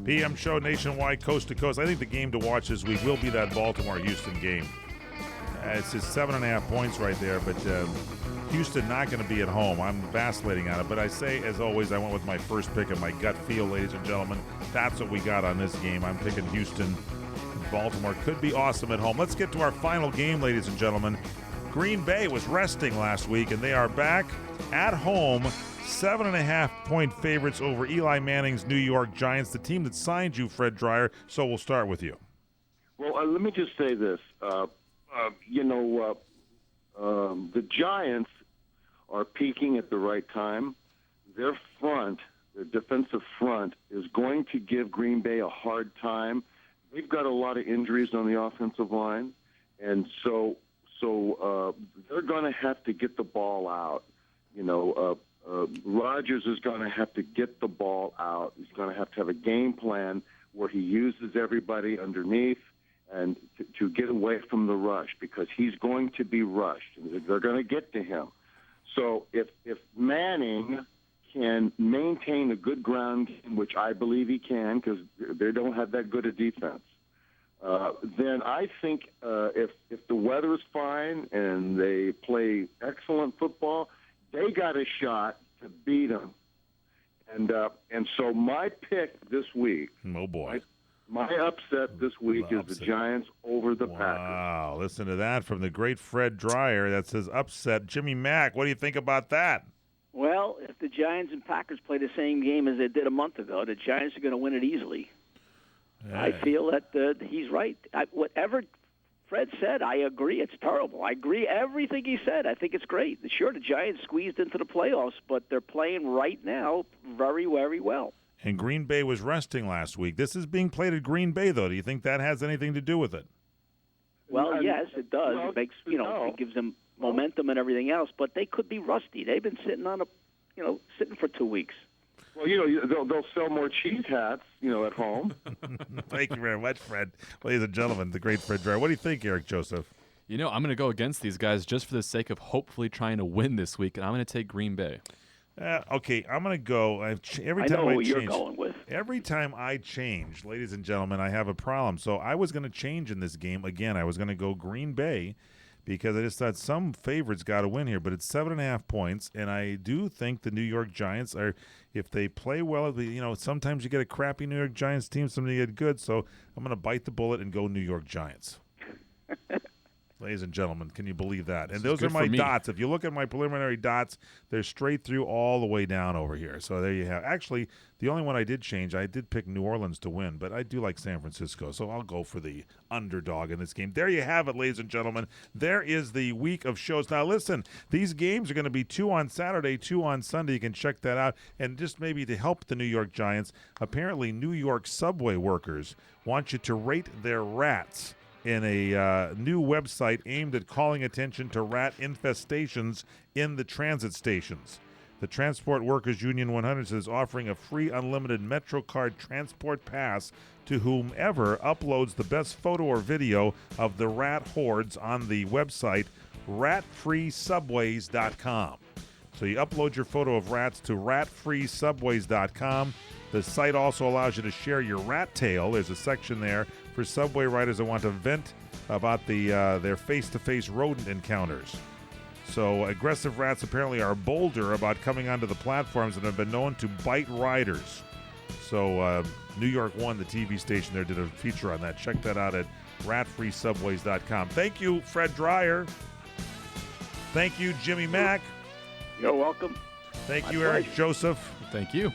PM show nationwide, coast to coast. I think the game to watch this week will be that Baltimore-Houston game. It's just 7.5 points right there, but Houston not going to be at home. I'm vacillating on it, but I say, as always, I went with my first pick and my gut feel, ladies and gentlemen. That's what we got on this game. I'm picking Houston. Baltimore could be awesome at home. Let's get to our final game, ladies and gentlemen. Green Bay was resting last week, and they are back at home. 7.5 point favorites over Eli Manning's New York Giants, the team that signed you, Fred Dreyer. So we'll start with you. Well, let me just say this. The Giants are peaking at the right time. Their defensive front, is going to give Green Bay a hard time. They've got a lot of injuries on the offensive line, and so they're going to have to get the ball out. Rodgers is going to have to get the ball out. He's going to have a game plan where he uses everybody underneath and to get away from the rush, because he's going to be rushed. They're going to get to him. So if Manning can maintain a good ground game, which I believe he can, because they don't have that good a defense, then I think if the weather is fine and they play excellent football, they got a shot to beat them. And so my pick this week, oh boy, my upset this week is the Giants over the Packers. Wow, listen to that from the great Fred Dreyer. That says upset. Jimmy Mack, what do you think about that? Well, if the Giants and Packers play the same game as they did a month ago, the Giants are going to win it easily. Yeah. I feel that he's right. Whatever Fred said, I agree. It's terrible. I agree everything he said. I think it's great. Sure, the Giants squeezed into the playoffs, but they're playing right now very, very well. And Green Bay was resting last week. This is being played at Green Bay, though. Do you think that has anything to do with it? Well, yes, it does. It makes it gives them momentum and everything else. But they could be rusty. They've been sitting sitting for 2 weeks. Well, they'll sell more cheese hats, at home. Thank you very much, Fred. Ladies and gentlemen, the great Fred Dreyer. What do you think, Eric Joseph? I'm going to go against these guys just for the sake of hopefully trying to win this week, and I'm going to take Green Bay. Okay, I'm going to go. Every time I change, ladies and gentlemen, I have a problem. So I was going to change in this game again. I was going to go Green Bay because I just thought some favorites got to win here. But it's 7.5 points, and I do think the New York Giants are, if they play well, sometimes you get a crappy New York Giants team, sometimes you get good. So I'm going to bite the bullet and go New York Giants. Ladies and gentlemen, can you believe that? And those are my dots. If you look at my preliminary dots, they're straight through all the way down over here. So there you have. Actually, the only one I did change, I did pick New Orleans to win, but I do like San Francisco, so I'll go for the underdog in this game. There you have it, ladies and gentlemen. There is the week of shows. Now, listen, these games are going to be 2 on Saturday, 2 on Sunday. You can check that out. And just maybe to help the New York Giants, apparently New York subway workers want you to rate their rats in a new website aimed at calling attention to rat infestations in the transit stations. The Transport Workers Union 100 is offering a free unlimited MetroCard transport pass to whomever uploads the best photo or video of the rat hordes on the website ratfreesubways.com. So you upload your photo of rats to ratfreesubways.com. The site also allows you to share your rat tail. There's a section there for subway riders that want to vent about their face-to-face rodent encounters. So aggressive rats apparently are bolder about coming onto the platforms and have been known to bite riders. So New York One, the TV station there, did a feature on that. Check that out at ratfreesubways.com. Thank you, Fred Dreyer. Thank you, Jimmy Mack. You're welcome. Thank you, Eric Joseph. Thank you.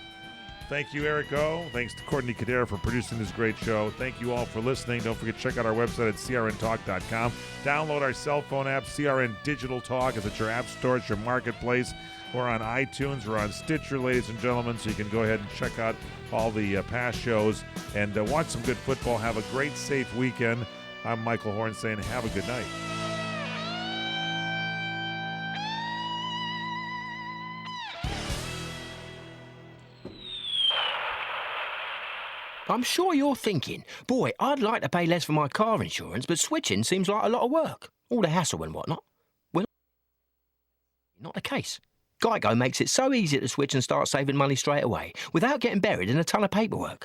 Thank you, Eric O. Thanks to Courtney Cadera for producing this great show. Thank you all for listening. Don't forget to check out our website at crntalk.com. Download our cell phone app, CRN Digital Talk. It's at your app store, it's your marketplace. We're on iTunes. We're on Stitcher, ladies and gentlemen, so you can go ahead and check out all the past shows and watch some good football. Have a great, safe weekend. I'm Michael Horn saying have a good night. I'm sure you're thinking, boy, I'd like to pay less for my car insurance, but switching seems like a lot of work. All the hassle and whatnot. Well, not the case. Geico makes it so easy to switch and start saving money straight away, without getting buried in a ton of paperwork.